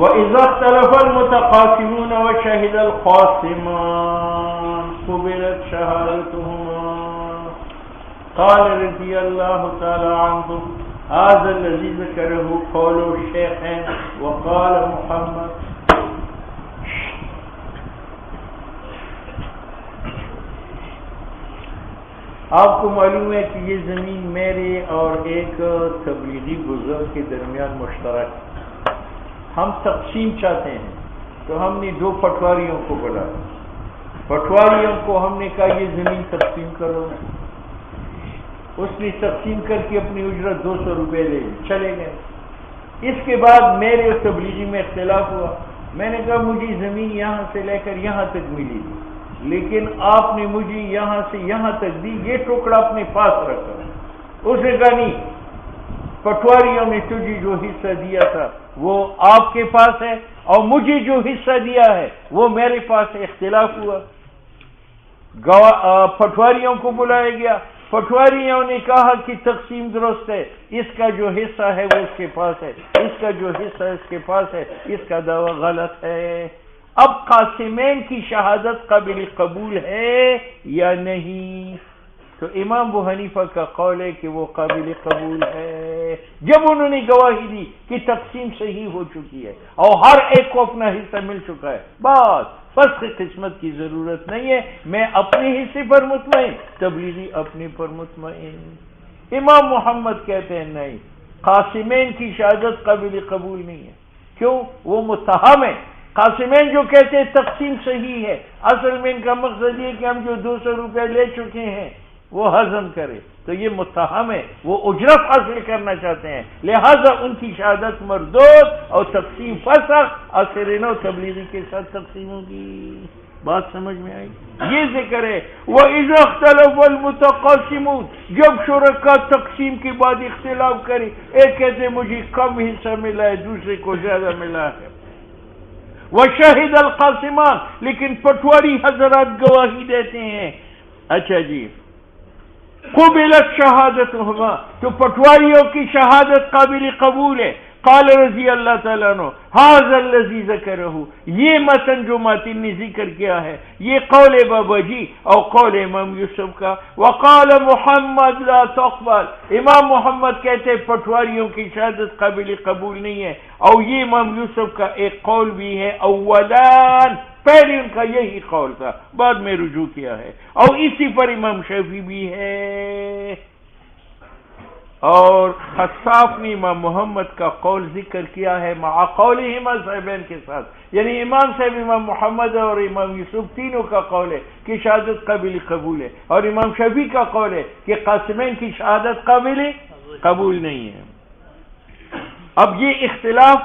وَإِذَا اخْتَلَفَ الْمُتَقَاسِمُونَ وَشَهِدَ الْخَاصِمَانِ قُبِلَتْ شَهَادَتُهُمَا. قال رضي الله تعالى عنه هذا الذي ذكره قول الشيخين وقال محمد. آپ کو معلوم ہے کہ یہ زمین میرے اور ایک تبلیغی بزرگ کے درمیان مشترک ہے. ہم تقسیم چاہتے ہیں تو ہم نے 2 پٹواریوں کو بلایا. پٹواریوں کو ہم نے کہا یہ زمین تقسیم کرو. اس نے تقسیم کر کے اپنی اجرت 200 روپے لے لی, چلے گئے. اس کے بعد میرے اور تبلیغی میں اختلاف ہوا. میں نے کہا مجھے زمین یہاں سے لے کر یہاں تک ملی تھی, لیکن آپ نے مجھے یہاں سے یہاں تک دی, یہ ٹکڑا اپنے پاس رکھا. اس نے کہا نہیں, پٹواریوں نے تجھے جو حصہ دیا تھا وہ آپ کے پاس ہے اور مجھے جو حصہ دیا ہے وہ میرے پاس ہے. اختلاف ہوا. پٹواریوں کو بلایا گیا. پٹواریوں نے کہا کہ تقسیم درست ہے, اس کا جو حصہ ہے وہ اس کے پاس ہے, اس کا جو حصہ اس کے پاس ہے, اس کا دعویٰ غلط ہے. اب قاسمین کی شہادت قابل قبول ہے یا نہیں؟ تو امام ابو حنیفہ کا قول ہے کہ وہ قابل قبول ہے. جب انہوں نے گواہی دی کہ تقسیم صحیح ہو چکی ہے اور ہر ایک کو اپنا حصہ مل چکا ہے, بس فسخ قسمت کی ضرورت نہیں ہے. میں اپنے حصے پر مطمئن, تبلیغی اپنے پر مطمئن. امام محمد کہتے ہیں نہیں, قاسمین کی شہادت قابل قبول نہیں ہے. کیوں؟ وہ متہم ہے. قاسمین جو کہتے ہیں تقسیم صحیح ہے, اصل میں ان کا مقصد یہ کہ ہم جو 200 روپے لے چکے ہیں وہ ہضم کرے, تو یہ متہم ہے, وہ اجرت حاصل کرنا چاہتے ہیں, لہذا ان کی شہادت مردود اور تقسیم فسخ اثرین و تبلیغی کے ساتھ تقسیم ہوگی. بات سمجھ میں آئی؟ یہ ذکر ہے وَإِذَا اخْتَلَفَ الْمُتَقَاسِمُونَ, جب شرکا تقسیم کے بعد اختلاف کرے, ایک کہتے مجھے کم حصہ ملا ہے, دوسرے کو زیادہ ملا ہے. وَشَهِدَ الْقَاسِمَانِ, لیکن پٹواری حضرات گواہی دیتے ہیں. اچھا جی, قُبِلَتْ شَهَادَتُهُمَا, تو پٹواریوں کی شہادت قابل قبول ہے. قال رضی اللہ تعالیٰ عنہ هذا الذي ذکرہ, یہ متن جو ماتن نے ذکر کیا ہے یہ قول بابا جی اور قول امام یوسف کا. وقال محمد لا تقبل, امام محمد کہتے پٹواریوں کی شہادت قابل قبول نہیں ہے, اور یہ امام یوسف کا ایک قول بھی ہے. اولان, پہلے ان کا یہی قول تھا, بعد میں رجوع کیا ہے, اور اسی پر امام شافعی بھی ہے. اور خصاف نے امام محمد کا قول ذکر کیا ہے مع قولہما صاحبین کے ساتھ, یعنی امام صاحب امام محمد اور امام یوسف تینوں کا قول ہے کہ شہادت قابل قبول ہے, اور امام شافعی کا قول ہے کہ قاسمین کی شہادت قابل قبول نہیں ہے. اب یہ اختلاف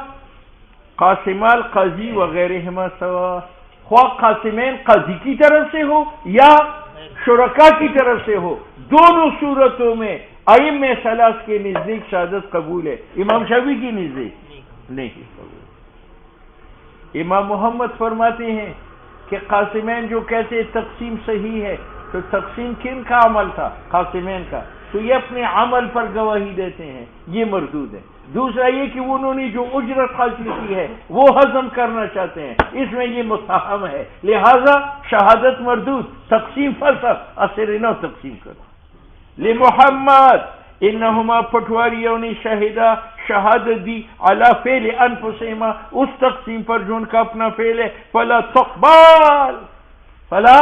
قاسمال قاضی وغیرہما سوا, خواہ قاسمین قاضی کی طرف سے ہو یا شرکا کی طرف سے ہو, دونوں صورتوں میں ائمہ ثلاث کے نزدیک شہادت قبول ہے, امام شافعی کی نزدیک نہیں قبول. امام محمد فرماتے ہیں کہ قاسمین جو کہتے تقسیم صحیح ہے, تو تقسیم کن کا عمل تھا؟ قاسمین کا, تو یہ اپنے عمل پر گواہی دیتے ہیں, یہ مردود ہے. دوسرا یہ کہ انہوں نے جو اجرت حاصل کی ہے وہ ہضم کرنا چاہتے ہیں, اس میں یہ متہم ہے, لہذا شہادت مردود, تقسیم فسخ اثر نو تقسیم کرو. لمحمد انہما, پٹواریوں نے شہدہ شہادت دی علی فعل انفسہما, اس تقسیم پر جو ان کا اپنا فعل ہے. فلا تقبل, فلا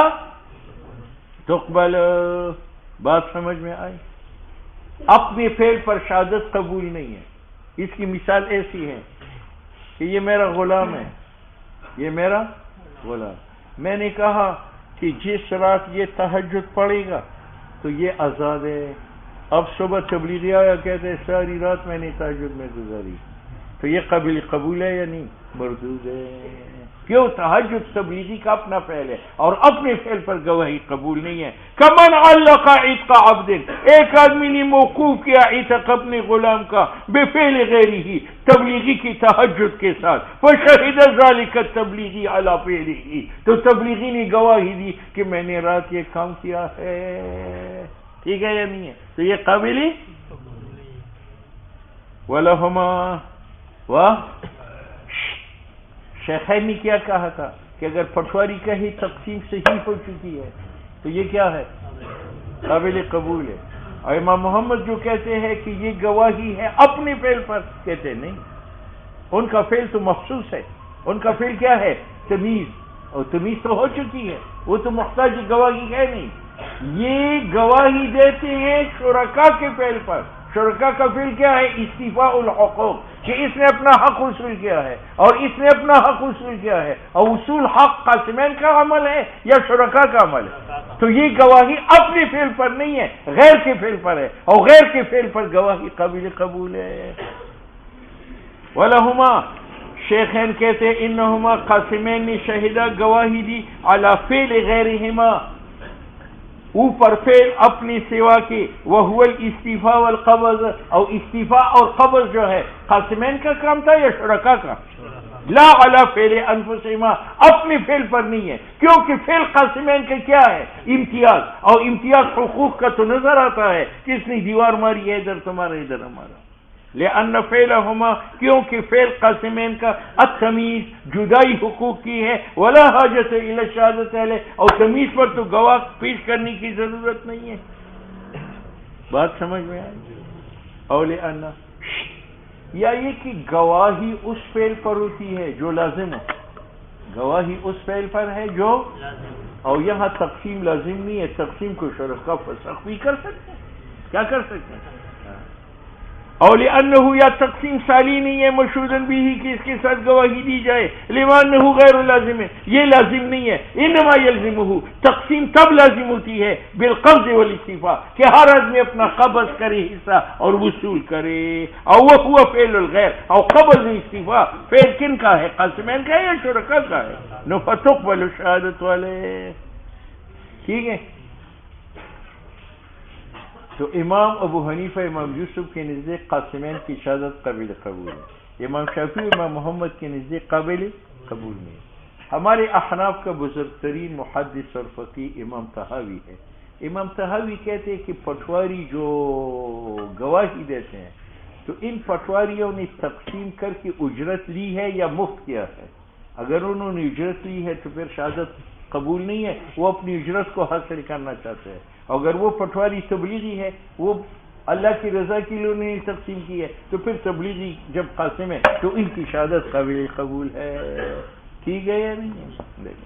تقبل. بات سمجھ میں آئی؟ اپنے فعل پر شہادت قبول نہیں ہے. اس کی مثال ایسی ہے کہ یہ میرا غلام ہے, یہ میرا غلام, میں نے کہا کہ جس رات یہ تہجد پڑے گا تو یہ آزاد ہے. اب صبح تبلیغی آیا کہتے ہیں ساری رات میں نے تہجد میں گزاری, تو یہ قابل قبول ہے یا نہیں؟ مردود ہے. کیوں؟ تہجد تبلیغی کا اپنا فعل ہے اور اپنے فعل پر گواہی قبول نہیں ہے. کمن علق عتق عبد, ایک آدمی نے موقوف کیا عتق اپنے غلام کا بفعل غیرہ, تبلیغی کی تہجد کے ساتھ. فشہد ذلک التبلیغی علی فعلہ, تو تبلیغی نے گواہی دی کہ میں نے رات یہ کام کیا ہے. ٹھیک ہے یا نہیں ہے؟ تو یہ قابل وَلَهُمَا شیخین نے کیا کہا تھا کہ اگر پٹواری کا ہی تقسیم صحیح ہو چکی ہے تو یہ کیا ہے؟ قابل قبول ہے. اور امام محمد جو کہتے ہیں کہ یہ گواہی ہے اپنے فعل پر، کہتے نہیں، ان کا فعل تو مخصوص ہے، ان کا فعل کیا ہے؟ تمیز، اور تمیز تو ہو چکی ہے، وہ تو محتاج گواہی ہے نہیں. یہ گواہی دیتے ہیں شرکا کے فعل پر. شرکا کا فعل کیا ہے؟ استیفاء الحقوق، کہ اس نے اپنا حق وصول کیا ہے اور اس نے اپنا حق وصول کیا ہے، اور وصول حق قاسمین کا عمل ہے یا شرکا کا عمل ہے. تو یہ گواہی اپنے فعل پر نہیں ہے، غیر کے فعل پر ہے، اور غیر کے فعل پر گواہی قابل قبول ہے. وَلَهُمَا، شیخین کہتے ہیں انہما قاسمین نے شہیدہ گواہی دی علی فعل غیرہما، اوپر فعل اپنی سوا کے، وہو الاستیفاء والقبض، اور استیفاء اور قبض جو ہے قاسمین کا کام تھا یا شرکا کا؟ لا علی فعل انفسہما، اپنے فعل پر نہیں ہے، کیونکہ فعل قاسمین کا کیا ہے؟ امتیاز، اور امتیاز حقوق کا تو نظر آتا ہے، کس نے دیوار ماری ہے ادھر تمہارا ادھر ہمارا. لأن فعلہما، کیونکہ فعل قاسمین کا التمیز، جدائی حقوق کی ہے، ولا حاجت الی الشہادۃ علیہ، اور تمیز پر تو گواہ پیش کرنے کی ضرورت نہیں ہے. بات سمجھ میں آئی؟ اور لأن، یا یہ کہ گواہی اس فعل پر ہوتی ہے جو لازم ہے، گواہی اس فعل پر ہے جو، اور یہاں تقسیم لازم نہیں ہے، تقسیم کو شرکا فسخ بھی کر سکتے ہیں. کیا کر سکتے ہیں؟ اور لأنہ، یا تقسیم سالی نہیں ہے مشہودن بھی ہی کہ اس کے ساتھ گواہی دی جائے، لمانہ غیر لازم ہے، یہ لازم نہیں ہے. انما یلزمہ، تقسیم تب لازم ہوتی ہے بالقبض والاستیفاء، کہ ہر آدمی اپنا قبض کرے حصہ اور وصول کرے. اور وہ ہوا فعل الغیر، اور قبض استیفاء فعل کن کا ہے؟ قاسمین کا ہے یا شرکا کا ہے؟ نو فتقبل شہادت والے. ٹھیک ہے. تو امام ابو حنیفہ، امام یوسف کے نزدیک قاسمین کی شہادت قابل قبول ہے، امام شافعی، امام محمد کے نزدیک قابل قبول نہیں. ہمارے احناف کا بزرگ ترین محدث اور فقیہ امام طحاوی ہے. امام طحاوی کہتے ہیں کہ پٹواری جو گواہی دیتے ہیں تو ان پٹواریوں نے تقسیم کر کے اجرت لی ہے یا مفت کیا ہے. اگر انہوں نے اجرت لی ہے تو پھر شہادت قبول نہیں ہے، وہ اپنی اجرت کو حاصل کرنا چاہتے ہیں. اگر وہ پٹواری تبلیغی ہے، وہ اللہ کی رضا کے لیے انہوں نے تقسیم کی ہے، تو پھر تبلیغی جب قاسم ہے تو ان کی شہادت قابل قبول ہے. ٹھیک ہے یا نہیں؟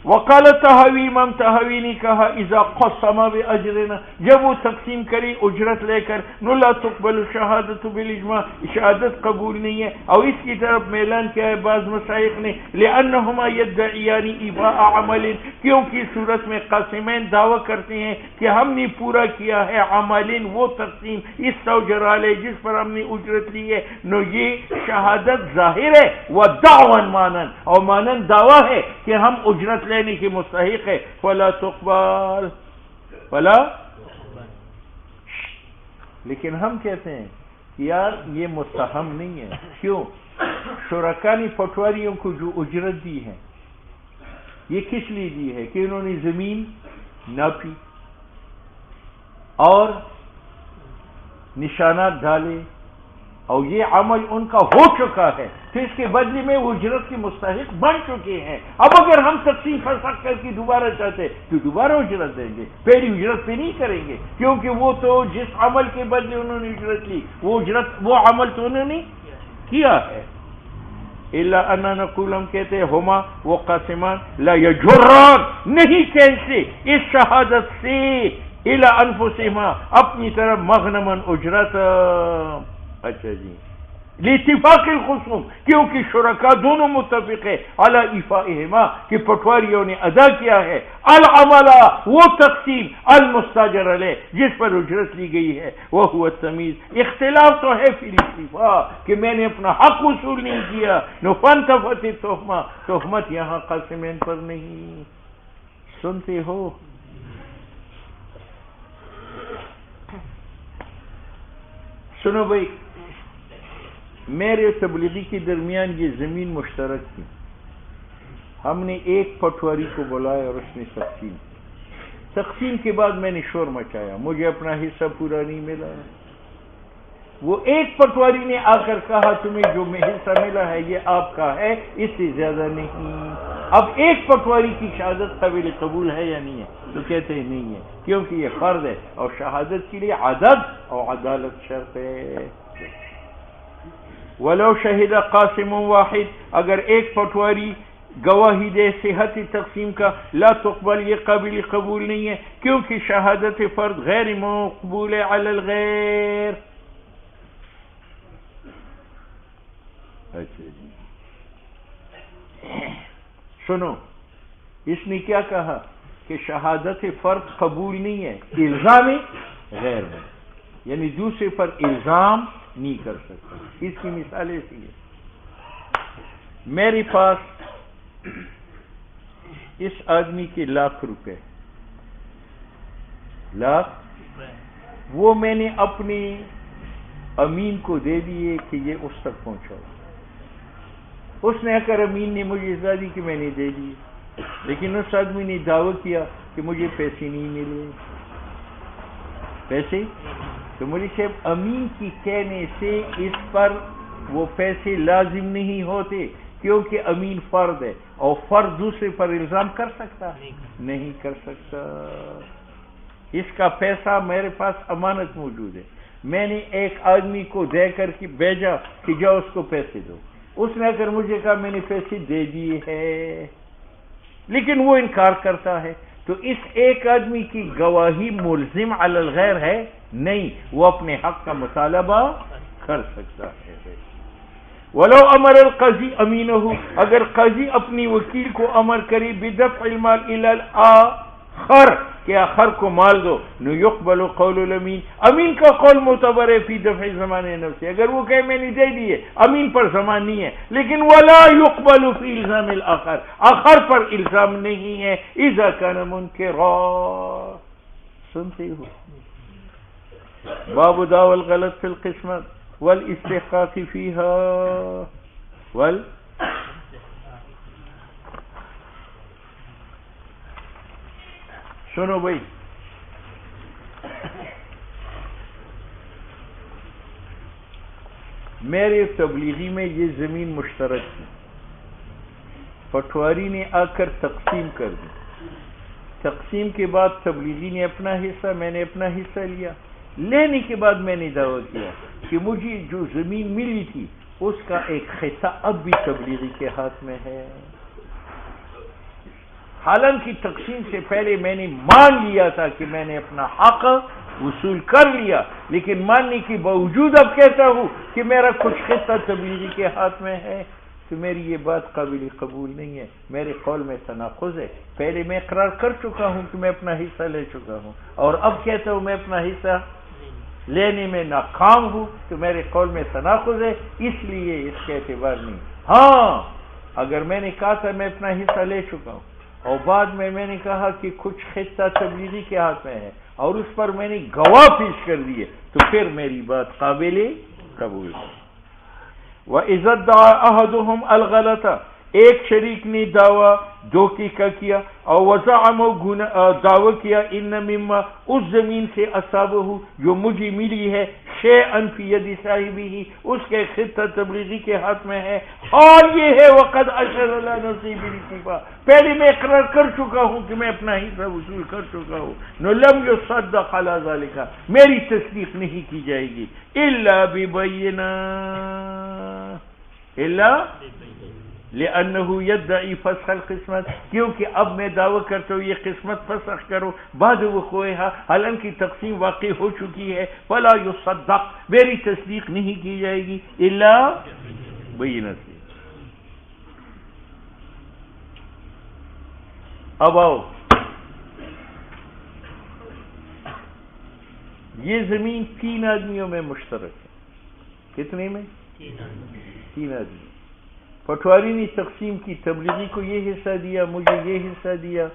وقال طحاوی، امام طحاوی نے کہا اذا قسم باجرنا، جب وہ تقسیم کری اجرت لے کر، نو لا تقبل شہادت بالاجماع، شہادت قبول نہیں ہے. اور اس کی طرف میلان کیا ہے بعض مشائخ نے، لانہما یدعیان ایفاء عمل، کیونکہ صورت میں قاسمین دعویٰ کرتے ہیں کہ ہم نے پورا کیا ہے عمل، وہ تقسیم استوجر علیہ جس پر ہم نے اجرت لی ہے. نو یہ شہادت ظاہر ہے، ودعوان مانن، اور مانن دعویٰ ہے کہ ہم اجرت لینے کی مستحق ہے. فلا تقبل، فلا. لیکن ہم کہتے ہیں یار یہ مستحم نہیں ہے. کیوں؟ شرکا نے پٹواریوں کو جو اجرت دی ہے یہ کس لیے دی ہے؟ کہ انہوں نے زمین ناپی اور نشانات ڈالے، اور یہ عمل ان کا ہو چکا ہے، تو اس کے بدلے میں وہ اجرت کی مستحق بن چکے ہیں. اب اگر ہم تقسیم فسخ کر کے دوبارہ چاہتے تو دوبارہ اجرت دیں گے، پہلی اجرت پہ نہیں کریں گے، کیونکہ وہ تو جس عمل کے بدلے انہوں نے اجرت لی وہ عمل تو انہوں نے کیا ہے. الا اننا نقول، ہم کہتے ہیں ہما وہ قاسمان لا یجران، نہیں کیسے اس شہادت سے الا انفسہما، اپنی طرف مغنمن اجرت. اچھا جی، لاتفاق الخصوم، کیونکہ شرکا دونوں متفق ہے علی ایفائہما، کہ پٹواریوں نے ادا کیا ہے العمل، وہ تقسیم المستاجر علیہ جس پر اجرت لی گئی ہے. وہو التمیز، اختلاف تو ہے فی الاستیفاء کہ میں نے اپنا حق وصول نہیں کیا. نو فانتفت التہمہ، تہمت یہاں قاسمین پر نہیں. سنتے ہو؟ سنو بھائی، میرے تبلیغی کے درمیان یہ زمین مشترک تھی. ہم نے ایک پٹواری کو بلایا اور اس نے تقسیم کے بعد میں نے شور مچایا، مجھے اپنا حصہ پورا نہیں ملا. وہ ایک پٹواری نے آ کر کہا تمہیں جو حصہ ملا ہے یہ آپ کا ہے، اس سے زیادہ نہیں۔ اب ایک پٹواری کی شہادت قابل قبول ہے یا نہیں ہے؟ تو کہتے ہیں نہیں ہے، کیونکہ یہ فرض ہے اور شہادت کے لیے عدد اور عدالت شرط ہے۔ ولو شہد قاسم واحد، اگر ایک پٹواری گواہی دے صحت تقسیم کا، لا تقبل، یہ قابل قبول نہیں ہے، کیونکہ شہادت فرد غیر مقبول علی الغیر۔ اچھا جی، سنو، اس نے کیا کہا کہ شہادت فرد قبول نہیں ہے، الزام غیر میں، یعنی دوسرے پر الزام نہیں کر سکتا۔ اس کی مثال ایسی ہے، میرے پاس اس آدمی کے 1,00,000 روپے، وہ میں نے اپنی امین کو دے دیے کہ یہ اس تک پہنچاؤ۔ اس نے اگر امین نے مجھے اطلاع دی کہ میں نے دے دی، لیکن اس آدمی نے دعویٰ کیا کہ مجھے پیسے نہیں ملے، پیسے تو مجھے صرف امین کی کہنے سے اس پر وہ پیسے لازم نہیں ہوتے، کیونکہ امین فرد ہے اور فرد دوسرے پر الزام کر سکتا نہیں کر سکتا۔ اس کا پیسہ میرے پاس امانت موجود ہے، میں نے ایک آدمی کو دے کر کے بھیجا کہ جاؤ اس کو پیسے دو، اس نے اگر مجھے کہا میں نے پیسے دے دیے ہیں لیکن وہ انکار کرتا ہے، تو اس ایک آدمی کی گواہی ملزم علی الغیر ہے نہیں، وہ اپنے حق کا مطالبہ کر سکتا ہے۔ ولو امر القاضی امینہ، اگر قاضی اپنی وکیل کو امر کرے بدفع المال الی الاخر کہ آخر کو مال دو، نو یقبل قول الامین، امین کا قول معتبر ہے فی دفع زمان نفس، اگر وہ کہے میں نے دے دیے، امین پر زمان نہیں ہے، لیکن ولا یقبل فی الزام الاخر، آخر پر الزام نہیں ہے، اذا کان منکرا۔ سنتے ہو باب دعوی الغلط فی القسمت والاستحقاق فیہا سنو بھائی، میرے تبلیغی میں یہ زمین مشترک تھی، پٹواری نے آ کر تقسیم کر دی، تقسیم کے بعد تبلیغی نے اپنا حصہ، میں نے اپنا حصہ لیا، لینے کے بعد میں نے دعویٰ کیا کہ مجھے جو زمین ملی تھی اس کا ایک حصہ اب بھی تبلیغی کے ہاتھ میں ہے، حالانکہ تقسیم سے پہلے میں نے مان لیا تھا کہ میں نے اپنا حق وصول کر لیا، لیکن ماننے کے باوجود اب کہتا ہوں کہ میرا کچھ حصہ تبلیغی کے ہاتھ میں ہے، تو میری یہ بات قابل قبول نہیں ہے، میرے قول میں تناقض ہے، پہلے میں اقرار کر چکا ہوں کہ میں اپنا حصہ لے چکا ہوں اور اب کہتا ہوں میں اپنا حصہ لینے میں ناکام ہوں، تو میرے قول میں تناقض ہے، اس لیے اس کے اعتبار نہیں۔ ہاں اگر میں نے کہا تھا میں اپنا حصہ لے چکا ہوں اور بعد میں نے کہا کہ کچھ حصہ تبلیغی کے ہاتھ میں ہے اور اس پر میں نے گواہ پیش کر دیے، تو پھر میری بات قابل قبول ہے۔ وَإِذَا ادَّعَى أَحَدُهُمْ الْغَلَطَ، ایک شریک نے دعویٰ دھوکے کا کیا، اور وَزَعَمَ دعویٰ کیا ان مما، اس زمین سے اصابہ جو مجھے ملی ہے، شیئا فی ید صاحبہ، اس کے خطہ تبلیغی کے ہاتھ میں ہے، حال یہ ہے وقد اشر علی نفسہ بالاتفاق، پہلے میں اقرار کر چکا ہوں کہ میں اپنا حصہ وصول کر چکا ہوں، نو لم یصدق علی ذلک، میری تصدیق نہیں کی جائے گی، الا ببینہ، الا لأنه يدعي فسخ القسمت، کیونکہ اب میں دعویٰ کرتا ہوں یہ قسمت فسخ کرو بعد وقوعها، حالانکہ تقسیم واقع ہو چکی ہے، فلا يصدق، میری تصدیق نہیں کی جائے گی، الا بینت۔ اب آؤ، یہ زمین 3 آدمیوں میں مشترک ہے، کتنے میں؟ 3 آدمی۔ پٹواری نے تقسیم کی، تبلیغی کو یہ حصہ دیا، مجھے یہ حصہ دیا،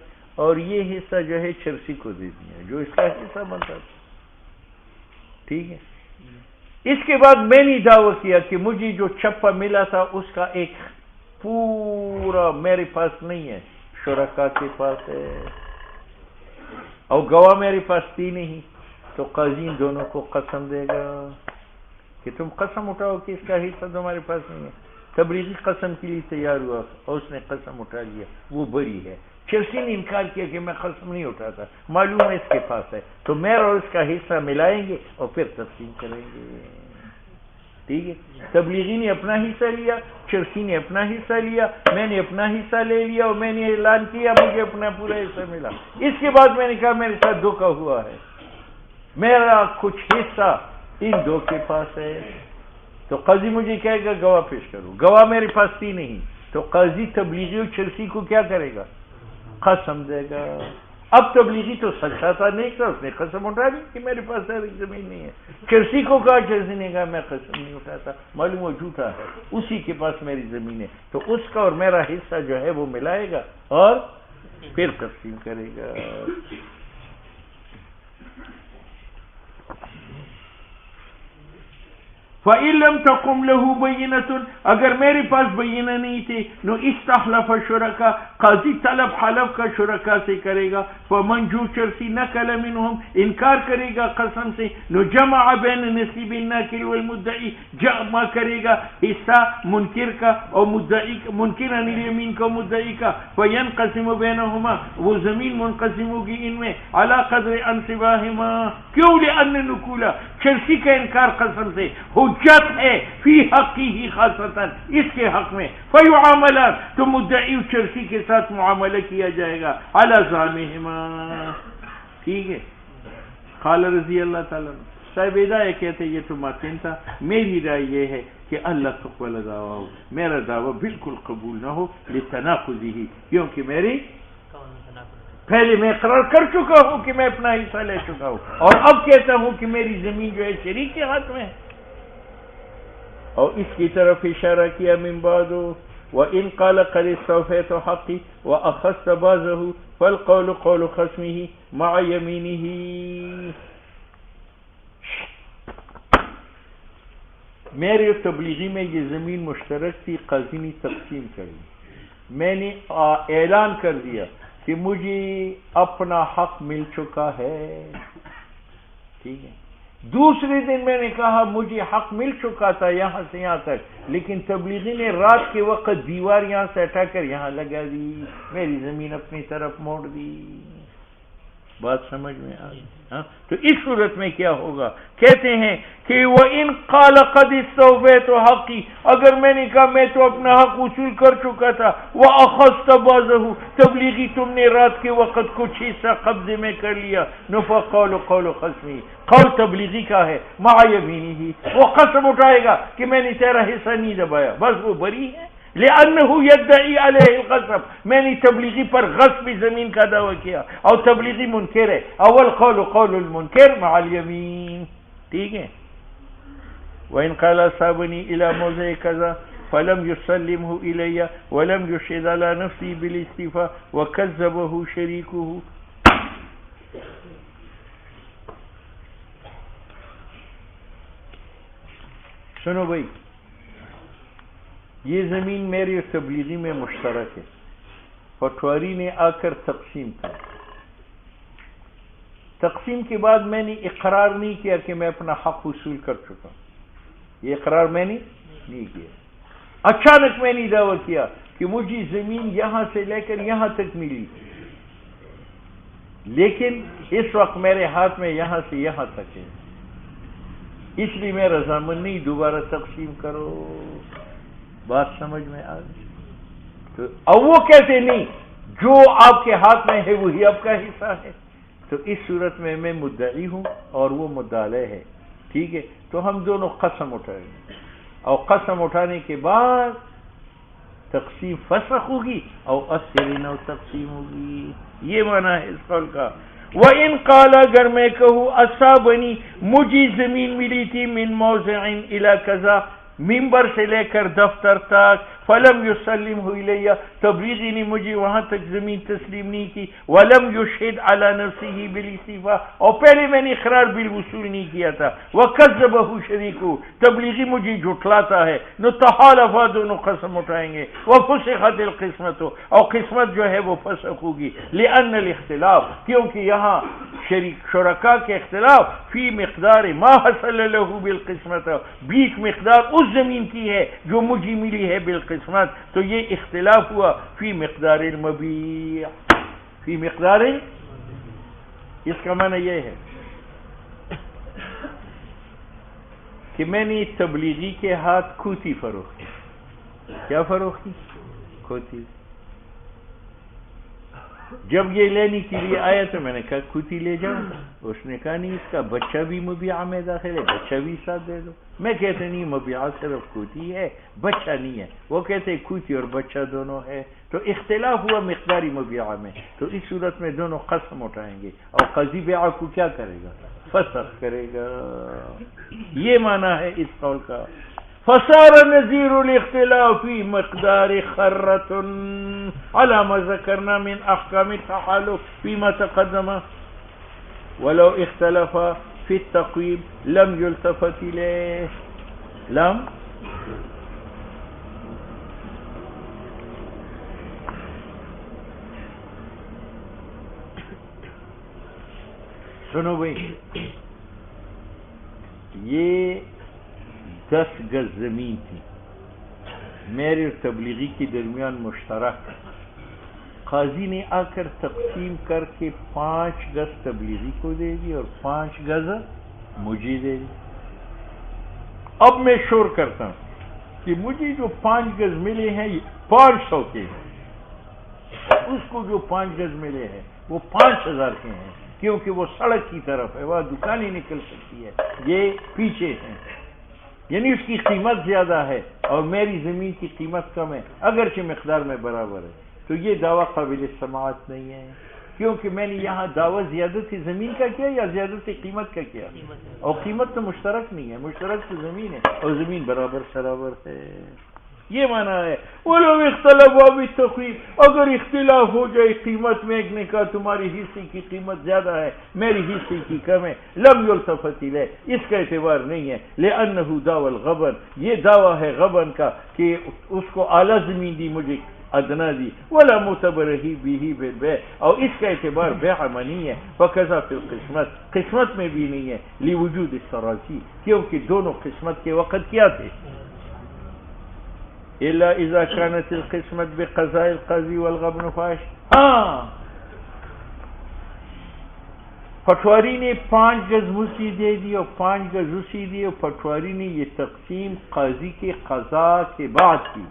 اور یہ حصہ جو ہے چرسی کو دے دیا جو اس کا حصہ بنتا تھا، ٹھیک ہے۔ اس کے بعد میں نے دعویٰ کیا کہ مجھے جو چپا ملا تھا اس کا ایک پورا میرے پاس نہیں ہے، شرکا کے پاس ہے، اور گواہ میرے پاس تھی نہیں، تو قاضی دونوں کو قسم دے گا، کہ تم قسم اٹھاؤ کہ اس کا حصہ تمہارے پاس نہیں ہے. تبلیغی قسم کے لیے تیار ہوا اور اس نے قسم اٹھا لیا، وہ بری ہے. چرسی نے انکار کیا کہ میں قسم نہیں اٹھاتا، معلوم ہے اس کے پاس ہے، تو میرا اور اس کا حصہ ملائیں گے اور پھر تقسیم کریں گے. ٹھیک ہے، تبلیغی نے اپنا حصہ لیا، چرسی نے اپنا حصہ لیا، میں نے اپنا حصہ لے لیا اور میں نے اعلان کیا مجھے اپنا پورا حصہ ملا. اس کے بعد میں نے کہا میرے ساتھ دھوکا ہوا ہے، میرا کچھ حصہ ان دو کے پاس ہے. تو قاضی مجھے کہے گا گواہ پیش کرو، گواہ میرے پاس تھی نہیں، تو قاضی تبلیغی اور چرسی کو کیا کرے گا؟ قسم دے گا. اب تبلیغی تو سچا تھا، نہیں تھا، اس نے قسم اٹھا دی کہ میرے پاس زمین نہیں ہے. چرسی کو کہا، چرسی نے کہا میں قسم نہیں اٹھاتا، معلوم وہ جھوٹا ہے، اسی کے پاس میری زمین ہے. تو اس کا اور میرا حصہ جو ہے وہ ملائے گا اور پھر تقسیم کرے گا. فَإِن لَمْ تَقُمْ لَهُ بَيِّنَةٌ، اگر میرے پاس بینہ نہیں تھی، نو استحلف شرکا، قاضی طلب حلف کا شرکا سے کرے گا. فمن جو چرسی نقل منہم، انکار کرے گا قسم سے، نو جمع بین نصیب الناکل والمدعی، جمع کرے گا حصہ منکر کا اور مدعی، منکر عن الیمین کا مدعی کا. فینقسم بینہما، وہ زمین منقسم ہوگی ان میں، علی قدر انصباہما. کیوں؟ لأن نقول، چرسی کا انکار قسم سے حجت ہے فی حقی ہی خاصتاً، اس کے حق میں. فیعاملان، تو مدعی چرسی کے ساتھ معاملہ کیا جائے گا علی زعمہما. ٹھیک ہے. قال رضی اللہ تعالیٰ صاحب ہدایہ کہتے یہ تو ماتن تھا، میری رائے یہ ہے کہ اللہ تقبل دعویٰ، میرا دعویٰ بالکل قبول نہ ہو، لتناقضہ، کیونکہ میری پہلے میں اقرار کر چکا ہوں کہ میں اپنا حصہ لے چکا ہوں، اور اب کہتا ہوں کہ میری زمین جو ہے شریک کے ہاتھ میں ہے. اور اس کی طرف اشارہ کیا من بعد، وَإِن قَالَ قَدِ اسْتَوْفَيْتُ حَقِّي وَأَخَذْتَ بَعْضَهُ فَالْقَوْلُ قَوْلُ خَصْمِهِ مَعَ يَمِينِهِ. میرے تبلیغی میں یہ زمین مشترک تھی، قاضی نے تقسیم کری، میں نے اعلان کر دیا کہ مجھے اپنا حق مل چکا ہے. ٹھیک ہے. دوسرے دن میں نے کہا مجھے حق مل چکا تھا یہاں سے یہاں تک، لیکن تبلیغی نے رات کے وقت دیوار یہاں سے ہٹا کر یہاں لگا دی، میری زمین اپنی طرف موڑ دی. بات سمجھ میں آ گئی؟ تو اس صورت میں کیا ہوگا؟ کہتے ہیں کہ وَإِن قَالَ قَدِ اسْتَوْفَيْتُ حَقِّي، اگر میں نے کہا میں تو اپنا حق وصول کر چکا تھا، وَأَخَذْتَ بَعْضَهُ، تبلیغی تم نے رات کے وقت کچھ حصہ قبضے میں کر لیا، فَقَوْلُ قَوْلُ خَصْمِهِ، قول تبلیغی کا ہے، مَعَ يَمِينِهِ، وہ قسم اٹھائے گا کہ میں نے تیرا حصہ نہیں دبایا، بس وہ بری ہے. لأنه يدعي عليه الغصب، میں نے تبلیغی پر غصب زمین کا دعویٰ کیا، اور تبلیغی منکر ہے. اول قول قول المنکر مع الیمین. ٹھیک ہے. وَإِن قَالَ أَصْحَابُنِي إِلَى مَوْضِعِ كَذَا فَلَمْ يُسَلِّمْهُ إِلَيَّ وَلَمْ يُشْهِدْ عَلَى نَفْسِهِ بِالِاسْتِيفَاءِ وَكَذَّبَهُ شَرِيكُهُ. سنو بھائی، یہ زمین میری اور تبلیغی میں مشترک ہے. پٹواری نے آ کر تقسیم کی. تقسیم کے بعد میں نے اقرار نہیں کیا کہ میں اپنا حق وصول کر چکا ہوں، یہ اقرار میں نے نہیں کیا. اچانک میں نے دعویٰ کیا کہ مجھے زمین یہاں سے لے کر یہاں تک ملی، لیکن اس وقت میرے ہاتھ میں یہاں سے یہاں تک ہے، اس لیے میں رضامند نہیں، دوبارہ تقسیم کرو. بات سمجھ میں آ گئی؟ تو اب وہ کہتے نہیں، جو آپ کے ہاتھ میں ہے وہی آپ کا حصہ ہے. تو اس صورت میں میں مدعی ہوں اور وہ مدعی ہے. ٹھیک ہے. تو ہم دونوں قسم اٹھائیں گے، اور قسم اٹھانے کے بعد تقسیم فسخ ہوگی اور اثرین اور تقسیم ہوگی. یہ معنی ہے اس قول کا. وَإِن قَالَ، اگر میں کہوں اصابنی، مجھے زمین ملی تھی، من موضع الی کذا، ممبر سے لے کر دفتر تک، فلم یسلمہ الیہ، تبلیغی نے مجھے وہاں تک زمین تسلیم نہیں کی، ولم یشہد علی نفسہ بالاستیفاء، اور پہلے میں نے اقرار بالوصول نہیں کیا تھا، وکذبہ شریکہ، تبلیغی مجھے جھٹلاتا ہے، نو تحالفا، دونوں قسم اٹھائیں گے، وفسخت القسمت، اور قسمت جو ہے وہ فسخ ہوگی، لأن الاختلاف، کیونکہ یہاں شرکاء کے اختلاف فی مقدار ما حصل له بالقسمت، بیچ مقدار اس زمین کی ہے جو مجھے ملی ہے بالقسمت، تو یہ اختلاف ہوا فی مقدار المبیع، فی مقدار، اس کا معنی یہ ہے کہ میں نے تبلیغی کے ہاتھ کھوتی فروختی، کیا فروختی؟ کھوتی۔ جب یہ لینے کے لیے آیا تو میں نے کہا کھوتی لے جاؤں، اس نے کہا نہیں، اس کا بچہ بھی مبیعہ میں داخل ہے، بچہ بھی ساتھ دے دو۔ میں کہتے نہیں، مبیعہ صرف کھوتی ہے، بچہ نہیں ہے، وہ کہتے کھوتی اور بچہ دونوں ہے، تو اختلاف ہوا مقداری مبیعہ میں، تو اس صورت میں دونوں قسم اٹھائیں گے، اور قاضی بیعہ کو کیا کرے گا؟ فسخ کرے گا۔ یہ معنی ہے اس قول کا۔ فصار نظیر الاختلاف فی مقدار خرۃ علی ما ذکرنا من احکام التحالف فیما تقدم، ولو اختلف فی التقویم لم یلتفت الیہ، لم سنو بھائی، یہ 10 گز زمین تھی میرے اور تبلیغی کے درمیان مشترک، قاضی نے آ کر تقسیم کر کے 5 گز تبلیغی کو دے دی اور 5 گز مجھے دے دی۔ اب میں شور کرتا ہوں کہ مجھے جو 5 گز ملے ہیں یہ 500 کے ہیں، اس کو جو 5 گز ملے ہیں وہ 5000 کے ہیں، کیونکہ وہ سڑک کی طرف ہے، وہاں دکانیں نکل سکتی ہے، یہ پیچھے ہیں، یعنی اس کی قیمت زیادہ ہے اور میری زمین کی قیمت کم ہے، اگرچہ مقدار میں برابر ہے، تو یہ دعویٰ قابل سماعت نہیں ہے، کیونکہ میں نے یہاں دعویٰ زیادت زمین کا کیا یا زیادت قیمت کا کیا، اور قیمت تو مشترک نہیں ہے، مشترک تو زمین ہے اور زمین برابر سرابر ہے، یہ معنی ہے۔ وَلَوْ اخْتَلَفَا بِالتَّقْوِيمِ، اگر اختلاف ہو جائے قیمت میں، ایک نے کہا تمہاری حصے کی قیمت زیادہ ہے، میری حصے کی کم ہے، لم یلتفت الیہ، اس کا اعتبار نہیں ہے، لأنہ دعوی الغبن، یہ دعویٰ ہے غبن کا کہ اس کو اعلیٰ زمین دی، مجھے ادنا دی، ولا معتبر ہی بھی بالبیع، اور اس کا اعتبار بیع میں نہیں ہے، فکذا فی القسمت، قسمت میں بھی نہیں ہے، لوجود التراضی، کیونکہ دونوں قسمت کے وقت کیا تھے، الا اذا كانت القسمت بقضاء القاضی والغبن فاش، ہاں پٹواری نے 5 گز مجھے دے دی اور 5 گز اسی دی، اور پٹواری نے یہ تقسیم قاضی کے قضاء کے بعد کی،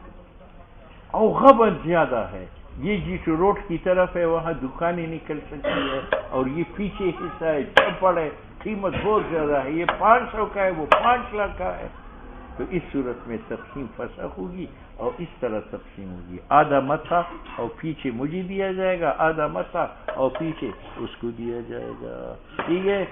اور غبن زیادہ ہے، یہ جس روڈ کی طرف ہے وہاں دکانیں نکل سکتی ہے، اور یہ پیچھے حصہ ہے چھپڑ ہے، قیمت بہت زیادہ ہے، یہ 500 کا ہے وہ 5 لاکھ کا ہے، تو اس صورت میں تقسیم فسخ ہوگی، اور اس طرح تقسیم ہوگی، آدھا متھا اور پیچھے مجھے دیا جائے گا، آدھا متھا اور پیچھے اس کو دیا جائے گا، ٹھیک ہے۔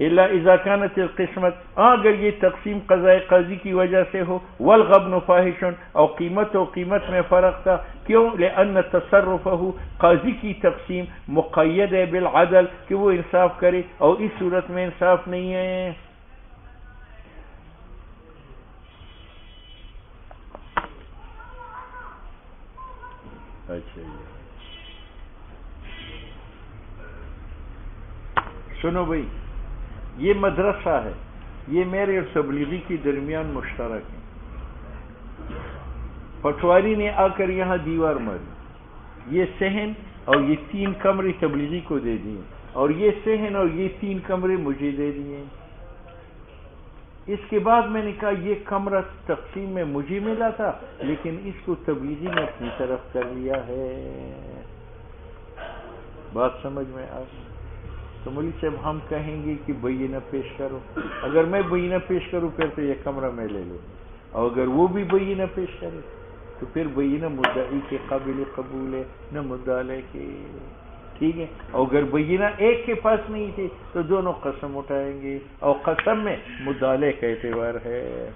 الا اذا كانت القسمت، اگر یہ تقسیم قضاء قاضی کی وجہ سے ہو، والغبن فاحش، اور قیمت میں فرق تھا، کیوں؟ لان تصرفہ، قاضی کی تقسیم مقید ہے بالعدل، کہ وہ انصاف کرے، اور اس صورت میں انصاف نہیں ہے۔ اچھا سنو بھائی، یہ مدرسہ ہے، یہ میرے اور تبلیغی کے درمیان مشترک ہے، پٹواری نے آ کر یہاں دیوار ماری، یہ صحن اور یہ 3 کمرے تبلیغی کو دے دیے، اور یہ صحن اور یہ 3 کمرے مجھے دے دیے، اس کے بعد میں نے کہا یہ کمرہ تقسیم میں مجھے ملا تھا، لیکن اس کو تبلیغی نے اپنی طرف کر لیا ہے، بات سمجھ میں آ گئی؟ تو مولوی صاحب ہم کہیں گے کہ بینہ پیش کرو، اگر میں بینہ پیش کروں پھر تو یہ کمرہ میں لے لوں، اور اگر وہ بھی بینہ پیش کرے تو پھر بینہ مدعی کے قابل قبول ہے، نہ مدعی کے، ٹھیک ہے، اور اگر بینہ ایک کے پاس نہیں تھے تو دونوں قسم اٹھائیں گے، اور قسم میں مدعی کا اعتبار ہے۔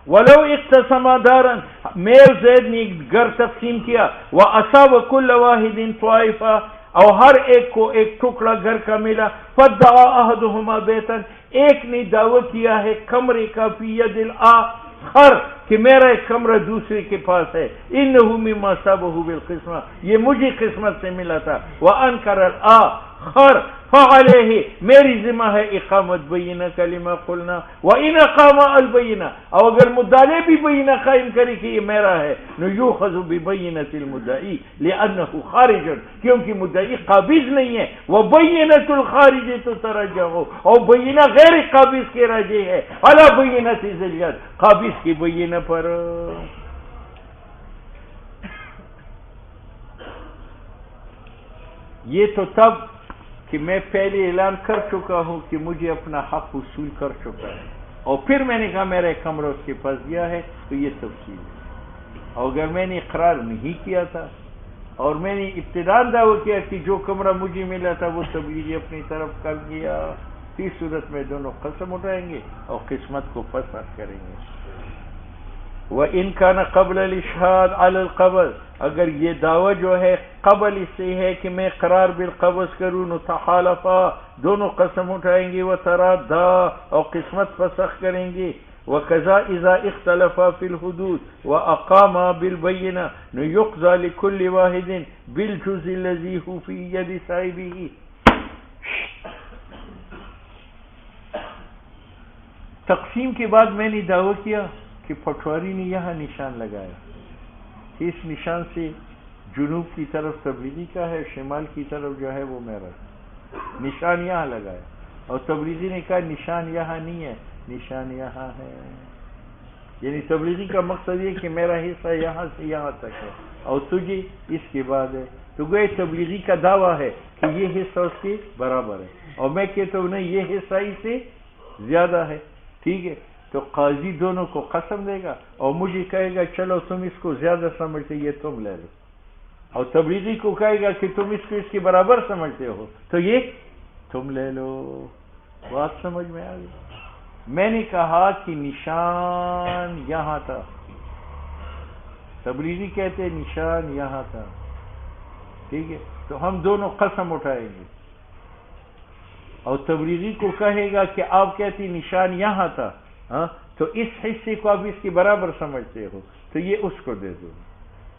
ولو اقتسم دارا، میں زید نے گھر تقسیم کیا، واصاب كل واحد طائفہ، اور ہر ایک کو ایک ٹکڑا گھر کا ملا، فدعا احدهما بیتا، ایک نے دعویٰ کیا ہے کمرے کا، فی ید الاخر، کہ میرا ایک کمرہ دوسرے کے پاس ہے، انه مما صابه بالقسمہ، یہ مجھے قسمت سے ملا تھا، وانکر الاخر فعلیہ، میری ذمہ ہے اقامت بینہ کلمہ قلنا، وان اقام البینہ، اور اگر مدعی بھی بینہ قائم کرے کہ یہ میرا ہے، یؤخذ ببینۃ المدعی لانہ خارج، کیونکہ مدعی قابض نہیں ہے، وبینۃ الخارج تترجح، اور بینہ غیر قابض کے راجع ہے، علی بینۃ ذی الید، قابض کی بینہ پر۔ یہ تو تب کہ میں پہلے اعلان کر چکا ہوں کہ مجھے اپنا حق وصول کر چکا ہے، اور پھر میں نے کہا میرا ایک کمرہ اس کے پاس دیا ہے، تو یہ تفصیل ہے۔ اور اگر میں نے اقرار نہیں کیا تھا اور میں نے ابتداءً دعویٰ کیا کہ جو کمرہ مجھے ملا تھا وہ تبلیغی اپنی طرف کر دیا، اس صورت میں دونوں قسم اٹھائیں گے اور قسمت کو فسخ کریں گے۔ وَإِنْ كَانَ قَبْلَ الْإِشْهَادِ عَلَى الْقَبْضِ، اگر یہ دعویٰ جو ہے قبل اس سے ہے کہ میں قرار بالقبض کروں، تحالفا، دونوں قسم اٹھائیں گے، وترادا، اور قسمت فسخ کریں گے، وَكَذَا إِذَا اخْتَلَفَا فِي الْحُدُودِ وَأَقَامَا بِالْبَيِّنَةِ يُقْضَى لِكُلِّ وَاحِدٍ بِالْجُزْءِ الَّذِي هُوَ فِي يَدِ صَاحِبِهِ۔ تقسیم کے بعد میں نے دعویٰ کیا کہ پٹواری نے یہاں نشان لگایا، اس نشان سے جنوب کی طرف تبلیغی کا ہے، شمال کی طرف جو ہے وہ میرا، نشان یہاں لگایا، اور تبلیغی نے کہا نشان یہاں نہیں ہے، نشان یہاں ہے، یعنی تبلیغی کا مقصد یہ کہ میرا حصہ یہاں سے یہاں تک ہے اور تجھے اس کے بعد ہے، تو گوئے تبلیغی کا دعویٰ ہے کہ یہ حصہ اس کے برابر ہے، اور میں کہتا ہوں نہیں، یہ حصہ اس سے زیادہ ہے، ٹھیک ہے، تو قاضی دونوں کو قسم دے گا اور مجھے کہے گا چلو تم اس کو زیادہ سمجھتے یہ تم لے لو، اور تبلیغی کو کہے گا کہ تم اس کو اس کے برابر سمجھتے ہو تو یہ تم لے لو۔ بات سمجھ میں آ گئی؟ میں نے کہا کہ نشان یہاں تھا، تبلیغی کہتے نشان یہاں تھا، ٹھیک ہے، تو ہم دونوں قسم اٹھائیں گے، اور تبلیغی کو کہے گا کہ آپ کہتی نشان یہاں تھا، ہاں تو اس حصے کو آپ اس کے برابر سمجھتے ہو تو یہ اس کو دے دو،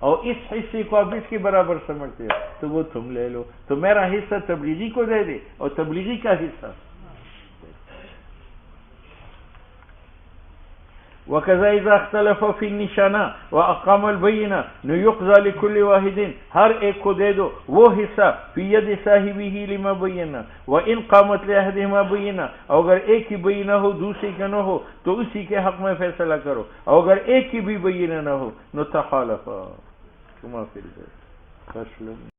اور اس حصے کو آپ اس کے برابر سمجھتے ہو تو وہ تم لے لو، تو میرا حصہ تبلیغی کو دے دے اور تبلیغی کا حصہ۔ وَكَذَا إِذَا اخْتَلَفَ فِي النِّشَانَةِ وَأَقَامَ الْبَيِّنَةَ يُقْضَى لِكُلِّ وَاحِدٍ، ہر ایک کو دے دو وہ حصہ فی ید صاحبہ لما بینہ، وَإِنْ قَامَتْ لِأَحَدِهِمَا بَيِّنَةٌ، اور اگر ایک کی بینہ ہو دوسری کا نہ ہو تو اسی کے حق میں فیصلہ کرو، اور اگر ایک کی بھی بینہ نہ ہو نتخالفا کما فی البیت۔